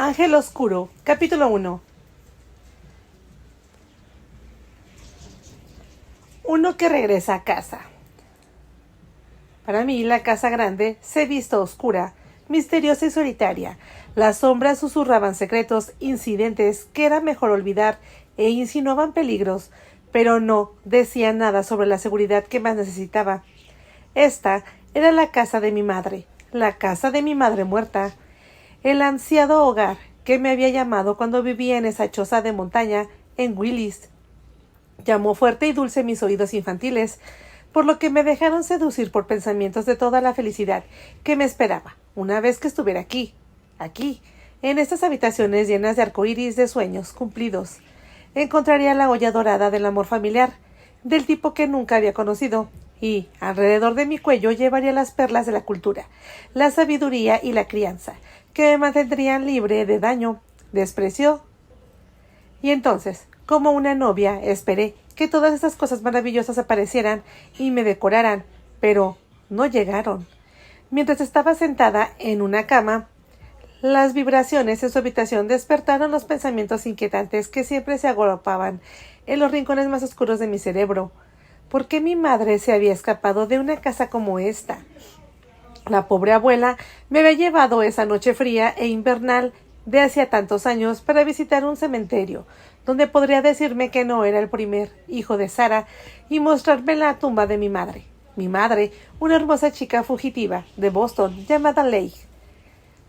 Ángel Oscuro, capítulo 1. Uno que regresa a casa. Para mí, la casa grande se viste oscura, misteriosa y solitaria. Las sombras susurraban secretos, incidentes que era mejor olvidar e insinuaban peligros, pero no decían nada sobre la seguridad que más necesitaba. Esta era la casa de mi madre, la casa de mi madre muerta. El ansiado hogar que me había llamado cuando vivía en esa choza de montaña en Willis. Llamó fuerte y dulce mis oídos infantiles, por lo que me dejaron seducir por pensamientos de toda la felicidad que me esperaba una vez que estuviera aquí, en estas habitaciones llenas de arcoíris de sueños cumplidos. Encontraría la olla dorada del amor familiar, del tipo que nunca había conocido, y alrededor de mi cuello llevaría las perlas de la cultura, la sabiduría y la crianza, que me mantendrían libre de daño, desprecio. Y entonces, como una novia, esperé que todas esas cosas maravillosas aparecieran y me decoraran, pero no llegaron. Mientras estaba sentada en una cama, las vibraciones en su habitación despertaron los pensamientos inquietantes que siempre se agolpaban en los rincones más oscuros de mi cerebro. ¿Por qué mi madre se había escapado de una casa como esta? La pobre abuela me había llevado esa noche fría e invernal de hacía tantos años para visitar un cementerio, donde podría decirme que no era el primer hijo de Sara y mostrarme la tumba de mi madre. Mi madre, una hermosa chica fugitiva de Boston llamada Leigh.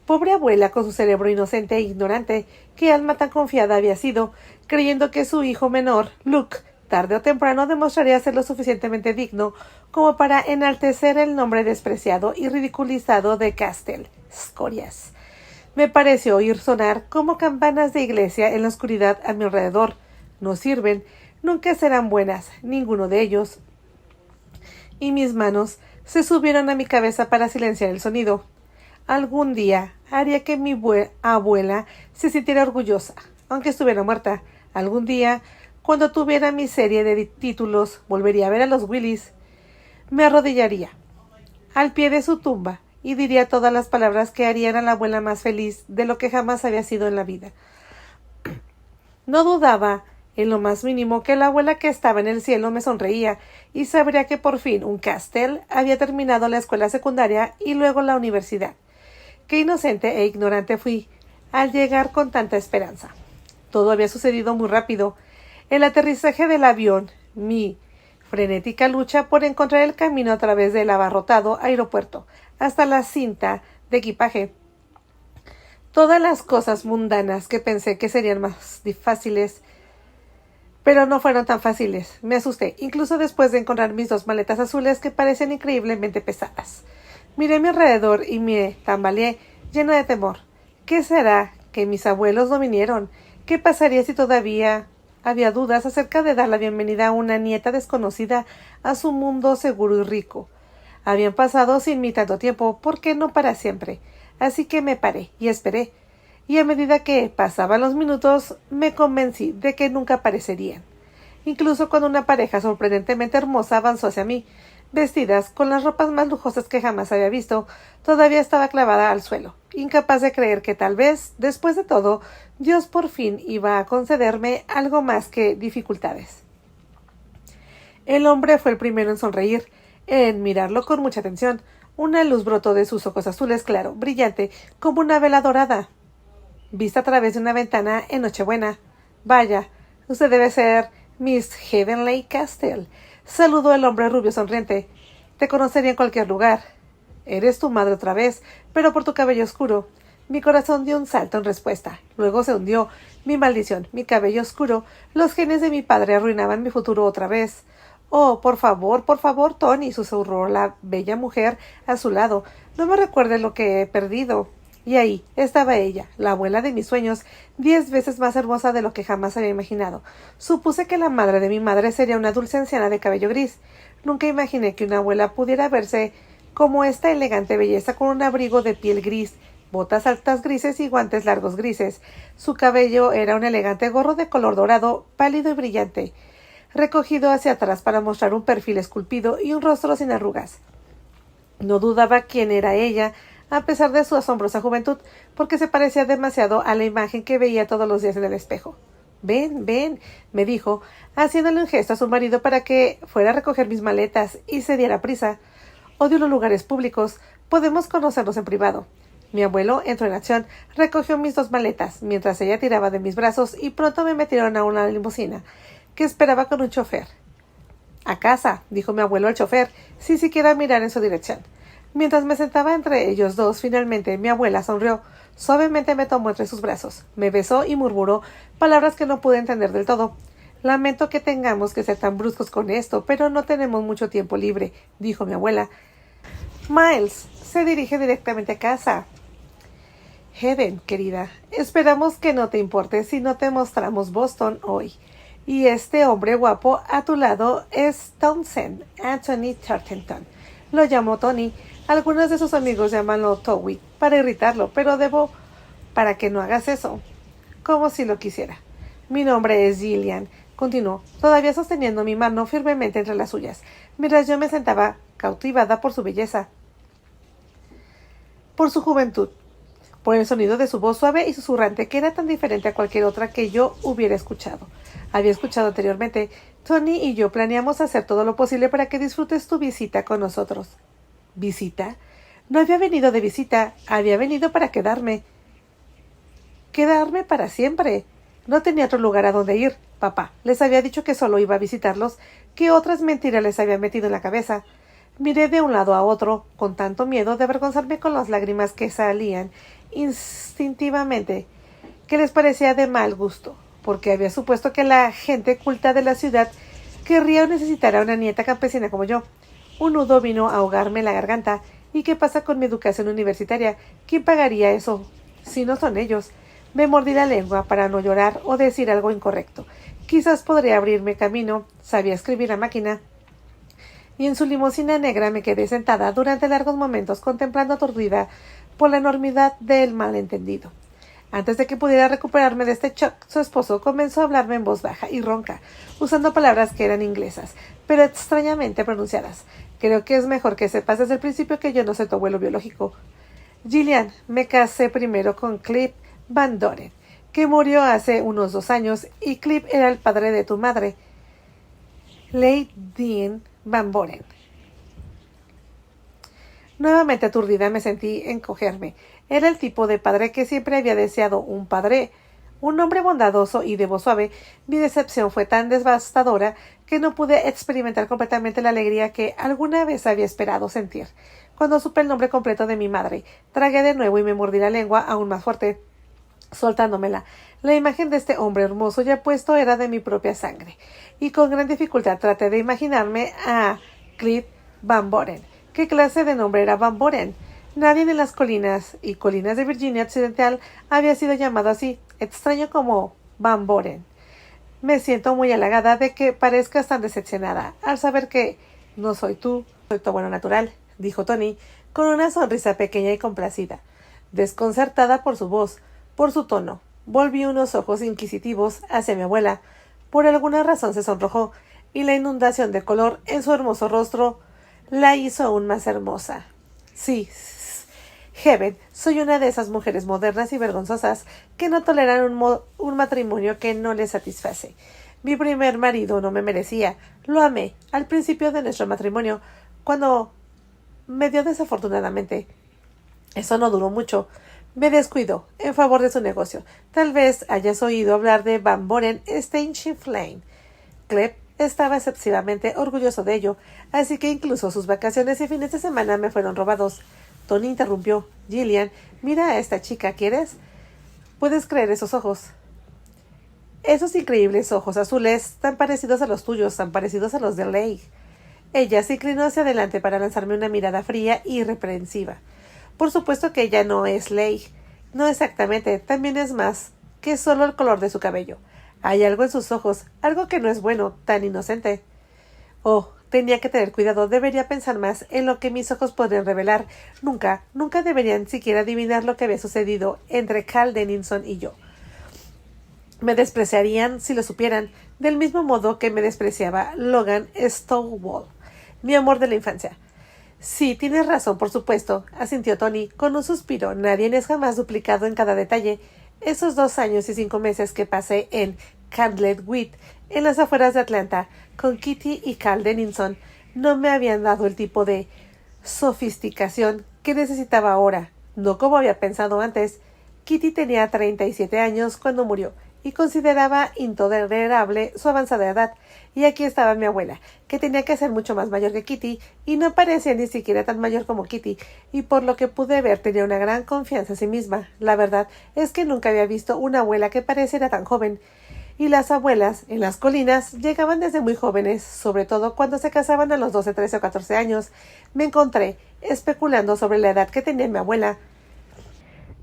Pobre abuela con su cerebro inocente e ignorante, qué alma tan confiada había sido, creyendo que su hijo menor, Luke, tarde o temprano demostraría ser lo suficientemente digno como para enaltecer el nombre despreciado y ridiculizado de Castell. Escorias. Me pareció oír sonar como campanas de iglesia en la oscuridad a mi alrededor. No sirven, nunca serán buenas, ninguno de ellos. Y mis manos se subieron a mi cabeza para silenciar el sonido. Algún día haría que mi abuela se sintiera orgullosa, aunque estuviera muerta. Algún día, cuando tuviera mi serie de títulos, volvería a ver a los Willis. Me arrodillaría al pie de su tumba y diría todas las palabras que harían a la abuela más feliz de lo que jamás había sido en la vida. No dudaba en lo más mínimo que la abuela que estaba en el cielo me sonreía y sabría que por fin un Castell había terminado la escuela secundaria y luego la universidad. Qué inocente e ignorante fui al llegar con tanta esperanza. Todo había sucedido muy rápido. El aterrizaje del avión, mi frenética lucha por encontrar el camino a través del abarrotado aeropuerto, hasta la cinta de equipaje. Todas las cosas mundanas que pensé que serían más fáciles, pero no fueron tan fáciles. Me asusté, incluso después de encontrar mis 2 maletas azules que parecían increíblemente pesadas. Miré a mi alrededor y me tambaleé, llena de temor. ¿Qué será que mis abuelos no vinieron? ¿Qué pasaría si todavía había dudas acerca de dar la bienvenida a una nieta desconocida a su mundo seguro y rico? Habían pasado sin mí tanto tiempo, ¿por qué no para siempre? Así que me paré y esperé, y a medida que pasaban los minutos me convencí de que nunca aparecerían. Incluso cuando una pareja sorprendentemente hermosa avanzó hacia mí, vestidas con las ropas más lujosas que jamás había visto, todavía estaba clavada al suelo, incapaz de creer que tal vez, después de todo, Dios por fin iba a concederme algo más que dificultades. El hombre fue el primero en sonreír, en mirarlo con mucha atención. Una luz brotó de sus ojos azules claro, brillante, como una vela dorada, vista a través de una ventana en Nochebuena. Vaya, usted debe ser Miss Heavenly Castell, saludó el hombre rubio sonriente. Te conocería en cualquier lugar. Eres tu madre otra vez, pero por tu cabello oscuro. Mi corazón dio un salto en respuesta. Luego se hundió. Mi maldición, mi cabello oscuro. Los genes de mi padre arruinaban mi futuro otra vez. Oh, por favor, Tony, susurró la bella mujer a su lado. No me recuerdes lo que he perdido. Y ahí estaba ella, la abuela de mis sueños, 10 veces más hermosa de lo que jamás había imaginado. Supuse que la madre de mi madre sería una dulce anciana de cabello gris. Nunca imaginé que una abuela pudiera verse como esta elegante belleza con un abrigo de piel gris, botas altas grises y guantes largos grises. Su cabello era un elegante gorro de color dorado, pálido y brillante, recogido hacia atrás para mostrar un perfil esculpido y un rostro sin arrugas. No dudaba quién era ella a pesar de su asombrosa juventud, porque se parecía demasiado a la imagen que veía todos los días en el espejo. Ven, ven, me dijo, haciéndole un gesto a su marido para que fuera a recoger mis maletas y se diera prisa. Odio los lugares públicos. Podemos conocernos en privado. Mi abuelo entró en acción, recogió mis 2 maletas, mientras ella tiraba de mis brazos y pronto me metieron a una limusina, que esperaba con un chofer. A casa, dijo mi abuelo al chofer, sin siquiera mirar en su dirección. Mientras me sentaba entre ellos dos, finalmente mi abuela sonrió. Suavemente me tomó entre sus brazos, me besó y murmuró palabras que no pude entender del todo. Lamento que tengamos que ser tan bruscos con esto, pero no tenemos mucho tiempo libre, dijo mi abuela. Miles se dirige directamente a casa. Heaven, querida, esperamos que no te importe si no te mostramos Boston hoy. Y este hombre guapo a tu lado es Townsend, Anthony Tarkenton. Lo llamó Tony. Algunos de sus amigos llamanlo Towie para irritarlo, pero debo para que no hagas eso. Como si lo quisiera. Mi nombre es Gillian, continuó, todavía sosteniendo mi mano firmemente entre las suyas, mientras yo me sentaba cautivada por su belleza, por su juventud, por el sonido de su voz suave y susurrante, que era tan diferente a cualquier otra que yo hubiera escuchado. Había escuchado anteriormente. Tony y yo planeamos hacer todo lo posible para que disfrutes tu visita con nosotros. ¿Visita? No había venido de visita, había venido para quedarme. Quedarme para siempre. No tenía otro lugar a donde ir. Papá les había dicho que solo iba a visitarlos, que otras mentiras les había metido en la cabeza. Miré de un lado a otro, con tanto miedo de avergonzarme con las lágrimas que salían instintivamente, que les parecía de mal gusto, porque había supuesto que la gente culta de la ciudad querría o necesitara una nieta campesina como yo. Un nudo vino a ahogarme en la garganta. ¿Y qué pasa con mi educación universitaria? ¿Quién pagaría eso? Si no son ellos. Me mordí la lengua para no llorar o decir algo incorrecto. Quizás podría abrirme camino. Sabía escribir a máquina. Y en su limusina negra me quedé sentada durante largos momentos contemplando aturdida por la enormidad del malentendido. Antes de que pudiera recuperarme de este shock, su esposo comenzó a hablarme en voz baja y ronca, usando palabras que eran inglesas, pero extrañamente pronunciadas. Creo que es mejor que sepas desde el principio que yo no soy tu abuelo biológico. Gillian, me casé primero con Cliff Van Doren, que murió hace unos 2 años, y Cliff era el padre de tu madre, Lady Dean Van Boren. Nuevamente aturdida me sentí encogerme. Era el tipo de padre que siempre había deseado un padre, un hombre bondadoso y de voz suave. Mi decepción fue tan devastadora que no pude experimentar completamente la alegría que alguna vez había esperado sentir. Cuando supe el nombre completo de mi madre, tragué de nuevo y me mordí la lengua aún más fuerte, soltándomela. La imagen de este hombre hermoso y apuesto era de mi propia sangre, y con gran dificultad traté de imaginarme a Cliff Van Boren. ¿Qué clase de nombre era Van Boren? Nadie en las colinas y colinas de Virginia Occidental había sido llamado así, extraño como Van Boren. Me siento muy halagada de que parezcas tan decepcionada al saber que no soy tú, soy tu abuelo natural, dijo Tony, con una sonrisa pequeña y complacida. Desconcertada por su voz, por su tono, volví unos ojos inquisitivos hacia mi abuela. Por alguna razón se sonrojó, y la inundación de color en su hermoso rostro la hizo aún más hermosa. Sí, Heaven, soy una de esas mujeres modernas y vergonzosas que no toleran un matrimonio que no les satisface. Mi primer marido no me merecía. Lo amé al principio de nuestro matrimonio, cuando me dio desafortunadamente. Eso no duró mucho. Me descuidó en favor de su negocio. Tal vez hayas oído hablar de Van Boren Station Flame. Cliff estaba excesivamente orgulloso de ello, así que incluso sus vacaciones y fines de semana me fueron robados. Tony interrumpió. Gillian, mira a esta chica, ¿quieres? ¿Puedes creer esos ojos? Esos increíbles ojos azules, tan parecidos a los tuyos, tan parecidos a los de Leigh. Ella se inclinó hacia adelante para lanzarme una mirada fría y reprensiva. Por supuesto que ella no es Leigh. No exactamente, también es más que solo el color de su cabello. Hay algo en sus ojos, algo que no es bueno, tan inocente. Oh, tenía que tener cuidado, debería pensar más en lo que mis ojos podrían revelar. Nunca deberían siquiera adivinar lo que había sucedido entre Cal Denison y yo. Me despreciarían si lo supieran, del mismo modo que me despreciaba Logan Stowell, mi amor de la infancia. Sí, tienes razón, por supuesto, asintió Tony, con un suspiro. Nadie es jamás duplicado en cada detalle. Esos 2 años y 5 meses que pasé en Candlewood Wheat, en las afueras de Atlanta, con Kitty y Cal Denninson, no me habían dado el tipo de sofisticación que necesitaba ahora, no como había pensado antes. Kitty tenía 37 años cuando murió y consideraba intolerable su avanzada edad, y aquí estaba mi abuela, que tenía que ser mucho más mayor que Kitty, y no parecía ni siquiera tan mayor como Kitty, y por lo que pude ver tenía una gran confianza en sí misma. La verdad es que nunca había visto una abuela que pareciera tan joven, y las abuelas en las colinas llegaban desde muy jóvenes, sobre todo cuando se casaban a los 12, 13 o 14 años. Me encontré especulando sobre la edad que tenía mi abuela.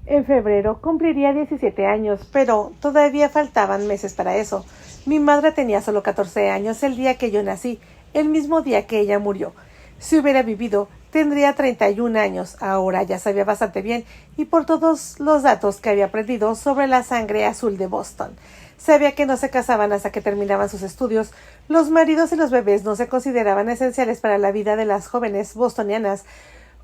En febrero cumpliría 17 años, pero todavía faltaban meses para eso. Mi madre tenía solo 14 años el día que yo nací, el mismo día que ella murió. Si hubiera vivido, tendría 31 años. Ahora ya sabía bastante bien, y por todos los datos que había aprendido sobre la sangre azul de Boston. Sabía que no se casaban hasta que terminaban sus estudios. Los maridos y los bebés no se consideraban esenciales para la vida de las jóvenes bostonianas,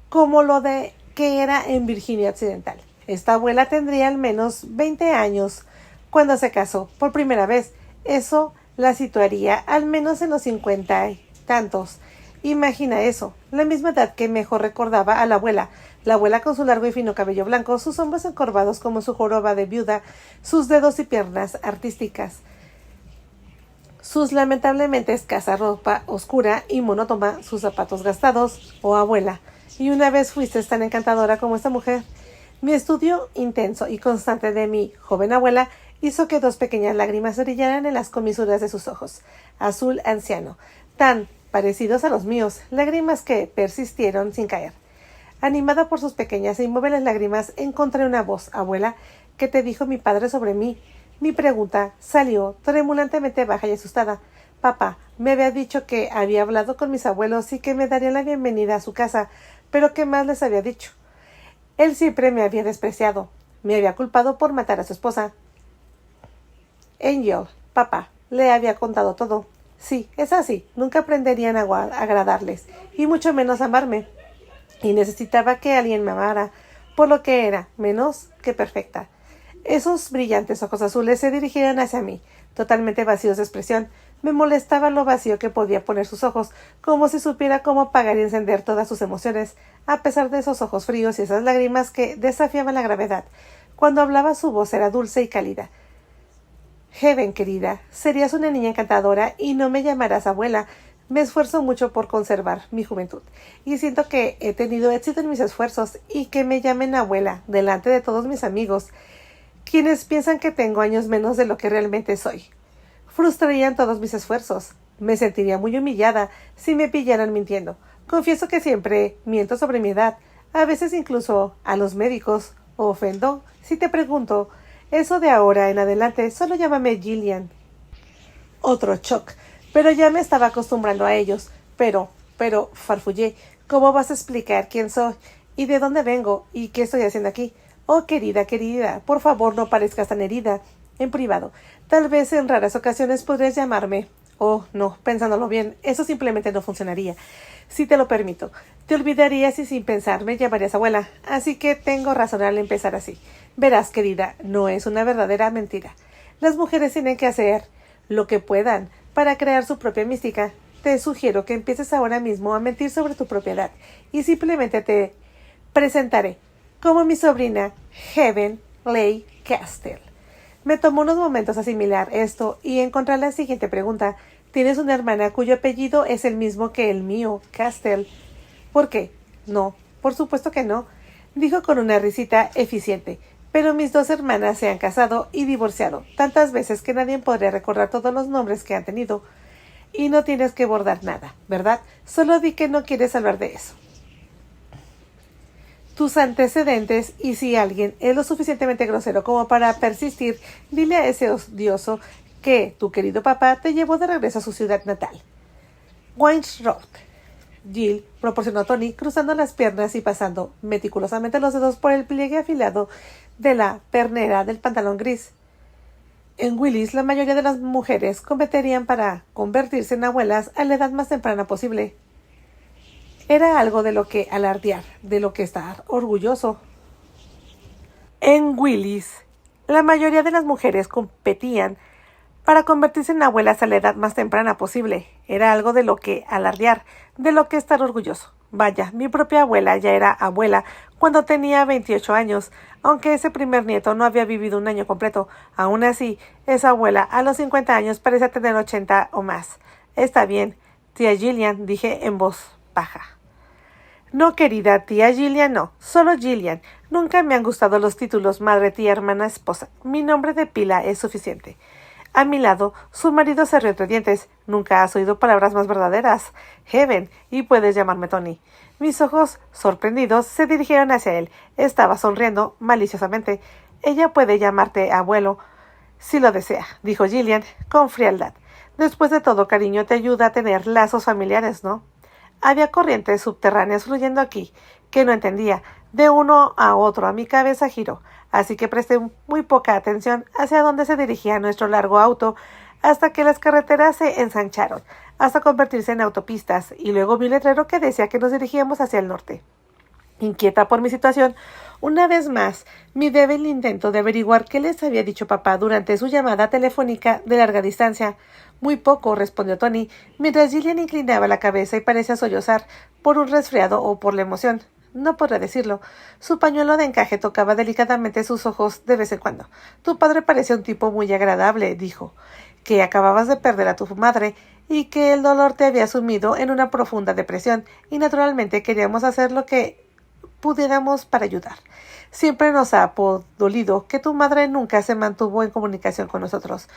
como lo de que era en Virginia Occidental. Esta abuela tendría al menos 20 años cuando se casó por primera vez. Eso la situaría al menos en los 50 y tantos. Imagina eso, la misma edad que mejor recordaba a la abuela con su largo y fino cabello blanco, sus hombros encorvados como su joroba de viuda, sus dedos y piernas artísticas, sus lamentablemente escasa ropa oscura y monótona, sus zapatos gastados. Oh, abuela, ¿y una vez fuiste tan encantadora como esta mujer? Mi estudio intenso y constante de mi joven abuela hizo que 2 pequeñas lágrimas brillaran en las comisuras de sus ojos, azul anciano, tan parecidos a los míos, lágrimas que persistieron sin caer. Animada por sus pequeñas e inmóviles lágrimas, encontré una voz, abuela, ¿qué te dijo mi padre sobre mí? Mi pregunta salió tremulantemente baja y asustada. Papá me había dicho que había hablado con mis abuelos y que me daría la bienvenida a su casa, pero ¿qué más les había dicho? Él siempre me había despreciado. Me había culpado por matar a su esposa. Angel, papá, le había contado todo. Sí, es así. Nunca aprenderían a agradarles, y mucho menos amarme. Y necesitaba que alguien me amara, por lo que era menos que perfecta. Esos brillantes ojos azules se dirigieron hacia mí, totalmente vacíos de expresión. Me molestaba lo vacío que podía poner sus ojos, como si supiera cómo apagar y encender todas sus emociones, a pesar de esos ojos fríos y esas lágrimas que desafiaban la gravedad. Cuando hablaba su voz era dulce y cálida. Heaven, querida, serías una niña encantadora y no me llamarás abuela. Me esfuerzo mucho por conservar mi juventud, y siento que he tenido éxito en mis esfuerzos, y que me llamen abuela delante de todos mis amigos, quienes piensan que tengo años menos de lo que realmente soy. Frustrarían todos mis esfuerzos. Me sentiría muy humillada si me pillaran mintiendo. Confieso que siempre miento sobre mi edad, a veces incluso a los médicos. Ofendo si te pregunto. Eso de ahora en adelante, solo llámame Gillian. Otro shock, pero ya me estaba acostumbrando a ellos. Pero, farfullé, ¿cómo vas a explicar quién soy y de dónde vengo y qué estoy haciendo aquí? Oh, querida, por favor no parezcas tan herida. En privado, tal vez en raras ocasiones podrías llamarme. Oh, no, pensándolo bien, eso simplemente no funcionaría. Si te lo permito, te olvidarías y sin pensar me llamarías abuela, así que tengo razón al empezar así. Verás, querida, no es una verdadera mentira. Las mujeres tienen que hacer lo que puedan para crear su propia mística. Te sugiero que empieces ahora mismo a mentir sobre tu propiedad, y simplemente te presentaré como mi sobrina Heaven Leigh Castell. Me tomó unos momentos asimilar esto y encontrar la siguiente pregunta. ¿Tienes una hermana cuyo apellido es el mismo que el mío, Castell? ¿Por qué? No, por supuesto que no, dijo con una risita eficiente. Pero mis 2 hermanas se han casado y divorciado tantas veces que nadie podría recordar todos los nombres que han tenido. Y no tienes que bordar nada, ¿verdad? Solo di que no quieres hablar de eso. Tus antecedentes, y si alguien es lo suficientemente grosero como para persistir, dile a ese odioso que tu querido papá te llevó de regreso a su ciudad natal. Wines Road. Jill proporcionó a Tony, cruzando las piernas y pasando meticulosamente los dedos por el pliegue afilado de la pernera del pantalón gris. En Willis, la mayoría de las mujeres competirían para convertirse en abuelas a la edad más temprana posible. Era algo de lo que alardear, de lo que estar orgulloso. En Willis, la mayoría de las mujeres competían para convertirse en abuelas a la edad más temprana posible. Era algo de lo que alardear, de lo que estar orgulloso. Vaya, mi propia abuela ya era abuela cuando tenía 28 años, aunque ese primer nieto no había vivido un año completo. Aún así, esa abuela a los 50 años parecía tener 80 o más. Está bien, tía Gillian, dije en voz baja. No, querida tía Gillian, no, solo Gillian. Nunca me han gustado los títulos madre, tía, hermana, esposa. Mi nombre de pila es suficiente. A mi lado, su marido se rió entre dientes. Nunca has oído palabras más verdaderas. Heaven, y puedes llamarme Tony. Mis ojos, sorprendidos, se dirigieron hacia él. Estaba sonriendo maliciosamente. Ella puede llamarte abuelo, si lo desea, dijo Gillian, con frialdad. Después de todo, cariño, te ayuda a tener lazos familiares, ¿no? Había corrientes subterráneas fluyendo aquí, que no entendía. De uno a otro a mi cabeza giró, así que presté muy poca atención hacia dónde se dirigía nuestro largo auto, hasta que las carreteras se ensancharon, hasta convertirse en autopistas, y luego vi un letrero que decía que nos dirigíamos hacia el norte. Inquieta por mi situación, una vez más, mi débil intento de averiguar qué les había dicho papá durante su llamada telefónica de larga distancia. Muy poco, respondió Tony, mientras Gillian inclinaba la cabeza y parecía sollozar por un resfriado o por la emoción. No podré decirlo. Su pañuelo de encaje tocaba delicadamente sus ojos de vez en cuando. Tu padre parecía un tipo muy agradable, dijo, que acababas de perder a tu madre y que el dolor te había sumido en una profunda depresión y naturalmente queríamos hacer lo que pudiéramos para ayudar. Siempre nos ha dolido que tu madre nunca se mantuvo en comunicación con nosotros.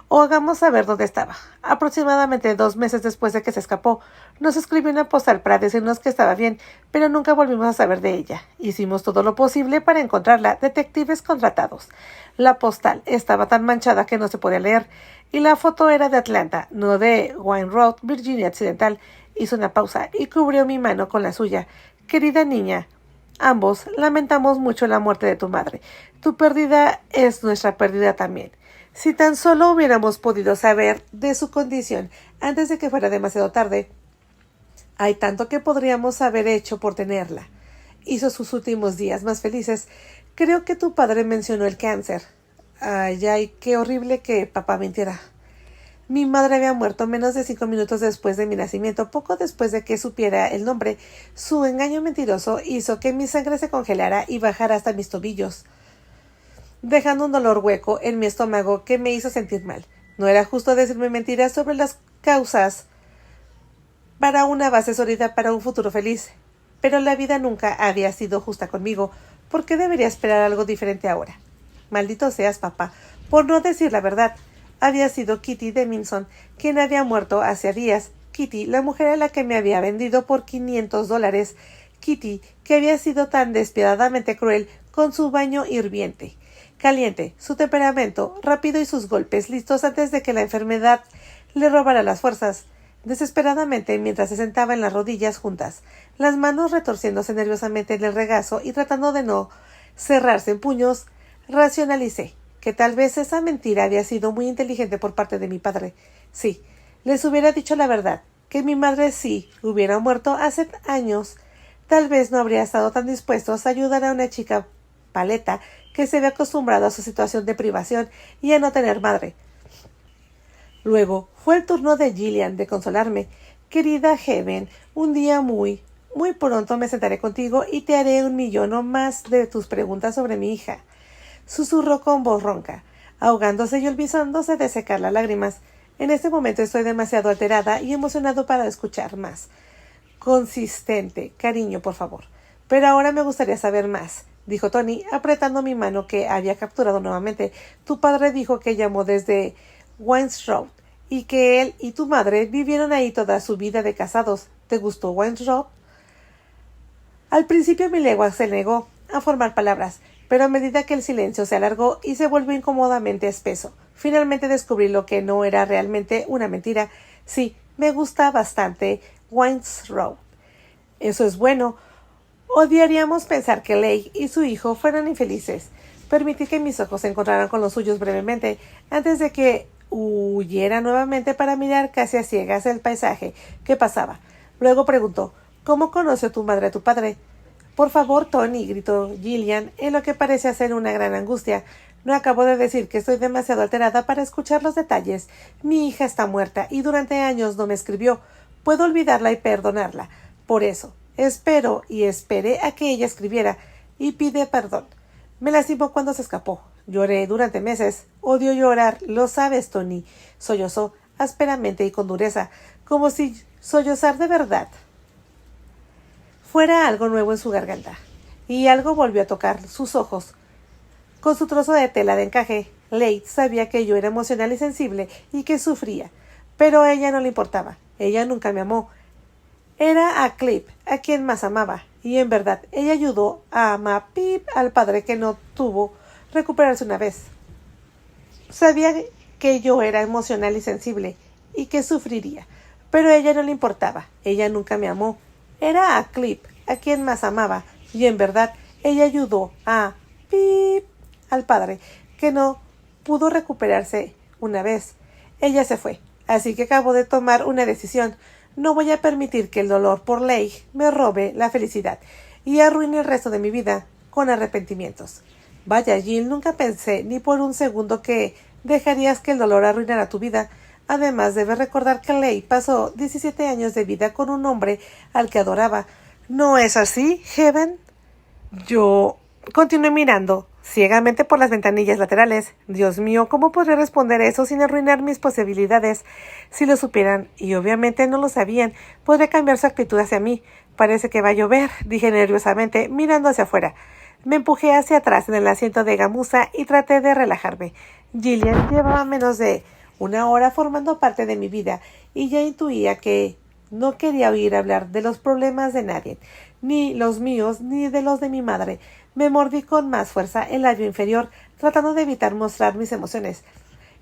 O hagamos saber dónde estaba. Aproximadamente 2 meses después de que se escapó, nos escribió una postal para decirnos que estaba bien, pero nunca volvimos a saber de ella. Hicimos todo lo posible para encontrarla, detectives contratados. La postal estaba tan manchada que no se podía leer, y la foto era de Atlanta, no de Wine Road, Virginia Occidental. Hizo una pausa y cubrió mi mano con la suya. Querida niña, ambos lamentamos mucho la muerte de tu madre. Tu pérdida es nuestra pérdida también. Si tan solo hubiéramos podido saber de su condición antes de que fuera demasiado tarde. Hay tanto que podríamos haber hecho por tenerla. Hizo sus últimos días más felices. Creo que tu padre mencionó el cáncer. Ay, qué horrible que papá mintiera. Mi madre había muerto menos de 5 minutos después de mi nacimiento, poco después de que supiera el nombre. Su engaño mentiroso hizo que mi sangre se congelara y bajara hasta mis tobillos, dejando un dolor hueco en mi estómago que me hizo sentir mal. No era justo decirme mentiras sobre las causas para una base sólida para un futuro feliz. Pero la vida nunca había sido justa conmigo. ¿Por qué debería esperar algo diferente ahora? Maldito seas, papá, por no decir la verdad. Había sido Kitty Demington quien había muerto hace días. Kitty, la mujer a la que me había vendido por $500. Kitty, que había sido tan despiadadamente cruel con su baño hirviente. Caliente, su temperamento, rápido y sus golpes listos antes de que la enfermedad le robara las fuerzas. Desesperadamente, mientras se sentaba en las rodillas juntas, las manos retorciéndose nerviosamente en el regazo y tratando de no cerrarse en puños, racionalicé que tal vez esa mentira había sido muy inteligente por parte de mi padre. Sí, les hubiera dicho la verdad, que mi madre sí hubiera muerto hace años. Tal vez no habría estado tan dispuestos a ayudar a una chica paleta que se había acostumbrado a su situación de privación y a no tener madre. Luego fue el turno de Gillian de consolarme. Querida Heaven, un día muy pronto me sentaré contigo y te haré 1,000,000 o más de tus preguntas sobre mi hija. Susurró con voz ronca, ahogándose y olvidándose de secar las lágrimas. En este momento estoy demasiado alterada y emocionado para escuchar más. Consistente, cariño, por favor. Pero ahora me gustaría saber más, dijo Tony, apretando mi mano que había capturado nuevamente. Tu padre dijo que llamó desde Wines Road y que él y tu madre vivieron ahí toda su vida de casados. ¿Te gustó Wines Road? Al principio mi lengua se negó a formar palabras, pero a medida que el silencio se alargó y se volvió incómodamente espeso, finalmente descubrí lo que no era realmente una mentira. Sí, me gusta bastante Wines Road. Eso es bueno. Odiaríamos pensar que Leigh y su hijo fueran infelices. Permití que mis ojos se encontraran con los suyos brevemente, antes de que huyera nuevamente para mirar casi a ciegas el paisaje que pasaba. Luego preguntó, ¿Cómo conoció tu madre a tu padre? Por favor, Tony, gritó Gillian, en lo que parece ser una gran angustia. No acabo de decir que estoy demasiado alterada para escuchar los detalles. Mi hija está muerta y durante años no me escribió. Puedo olvidarla y perdonarla. Por eso, espero y esperé a que ella escribiera y pide perdón. Me lastimó cuando se escapó. Lloré durante meses. Odio llorar, lo sabes, Tony. Sollozó ásperamente y con dureza, como si sollozar de verdad fuera algo nuevo en su garganta. Y algo volvió a tocar sus ojos. Con su trozo de tela de encaje, Leigh sabía que yo era emocional y sensible y que sufría. Pero a ella no le importaba. Ella nunca me amó. Era a Clip a quien más amaba. Y en verdad, ella ayudó a Pip, al padre que no tuvo recuperarse una vez. Sabía que yo era emocional y sensible y que sufriría. Pero a ella no le importaba. Ella nunca me amó. Era a Clip a quien más amaba. Y en verdad, ella ayudó a Pip, al padre, que no pudo recuperarse una vez. Ella se fue, así que acabo de tomar una decisión. No voy a permitir que el dolor por Leigh me robe la felicidad y arruine el resto de mi vida con arrepentimientos. Vaya, Jill, nunca pensé ni por un segundo que dejarías que el dolor arruinara tu vida. Además, debes recordar que Leigh pasó 17 años de vida con un hombre al que adoraba. ¿No es así, Heaven? Yo continué mirando ciegamente por las ventanillas laterales. Dios mío, ¿cómo podré responder eso sin arruinar mis posibilidades? Si lo supieran, y obviamente no lo sabían, podría cambiar su actitud hacia mí. Parece que va a llover, dije nerviosamente, mirando hacia afuera. Me empujé hacia atrás en el asiento de gamuza y traté de relajarme. Gillian llevaba menos de una hora formando parte de mi vida y ya intuía que no quería oír hablar de los problemas de nadie, ni los míos ni de los de mi madre. Me mordí con más fuerza el labio inferior, tratando de evitar mostrar mis emociones.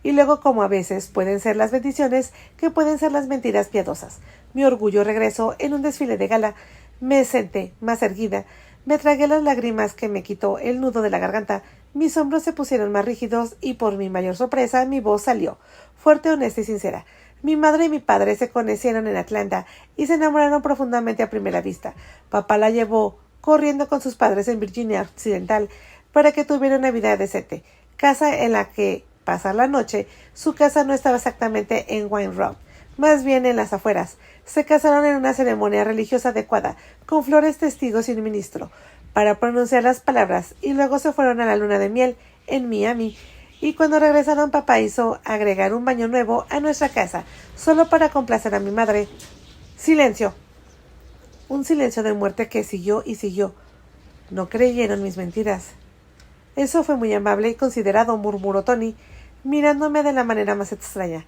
Y luego, como a veces pueden ser las bendiciones, que pueden ser las mentiras piadosas. Mi orgullo regresó en un desfile de gala. Me senté más erguida. Me tragué las lágrimas que me quitó el nudo de la garganta. Mis hombros se pusieron más rígidos y, por mi mayor sorpresa, mi voz salió, fuerte, honesta y sincera. Mi madre y mi padre se conocieron en Atlanta y se enamoraron profundamente a primera vista. Papá la llevó corriendo con sus padres en Virginia Occidental para que tuviera una vida decente, casa en la que pasar la noche. Su casa no estaba exactamente en Wine Rock, más bien en las afueras. Se casaron en una ceremonia religiosa adecuada, con flores, testigos y un ministro, para pronunciar las palabras, y luego se fueron a la luna de miel en Miami. Y cuando regresaron, papá hizo agregar un baño nuevo a nuestra casa, solo para complacer a mi madre. Silencio. Un silencio de muerte que siguió y siguió. No creyeron mis mentiras. Eso fue muy amable y considerado, murmuró Tony, mirándome de la manera más extraña.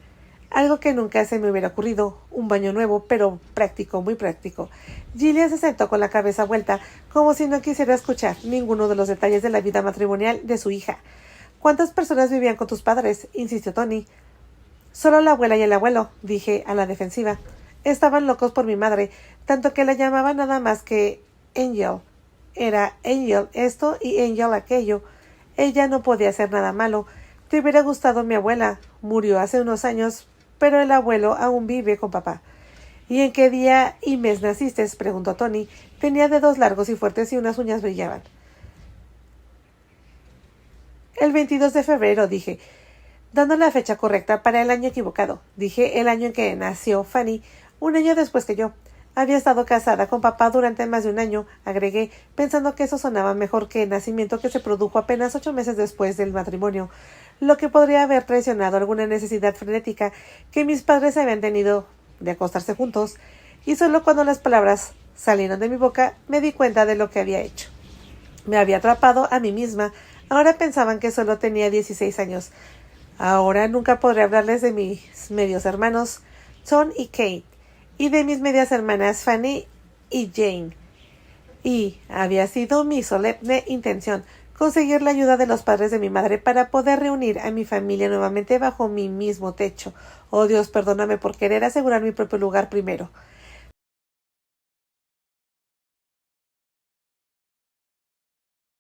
Algo que nunca se me hubiera ocurrido. Un baño nuevo, pero práctico, muy práctico. Gillian se sentó con la cabeza vuelta, como si no quisiera escuchar ninguno de los detalles de la vida matrimonial de su hija. ¿Cuántas personas vivían con tus padres?, insistió Tony. Solo la abuela y el abuelo, dije a la defensiva. Estaban locos por mi madre, tanto que la llamaban nada más que Angel. Era Angel esto y Angel aquello. Ella no podía hacer nada malo. Te hubiera gustado mi abuela. Murió hace unos años, pero el abuelo aún vive con papá. ¿Y en qué día y mes naciste?, preguntó Tony. Tenía dedos largos y fuertes y unas uñas brillaban. El 22 de febrero, dije, dando la fecha correcta para el año equivocado. Dije el año en que nació Fanny, un año después que yo. Había estado casada con papá durante más de un año, agregué, pensando que eso sonaba mejor que el nacimiento que se produjo apenas 8 meses después del matrimonio, lo que podría haber traicionado alguna necesidad frenética que mis padres habían tenido de acostarse juntos, y solo cuando las palabras salieron de mi boca me di cuenta de lo que había hecho. Me había atrapado a mí misma. Ahora pensaban que solo tenía 16 años. Ahora nunca podré hablarles de mis medios hermanos, Tom y Kate, y de mis medias hermanas, Fanny y Jane. Y había sido mi solemne intención conseguir la ayuda de los padres de mi madre para poder reunir a mi familia nuevamente bajo mi mismo techo. Oh Dios, perdóname por querer asegurar mi propio lugar primero.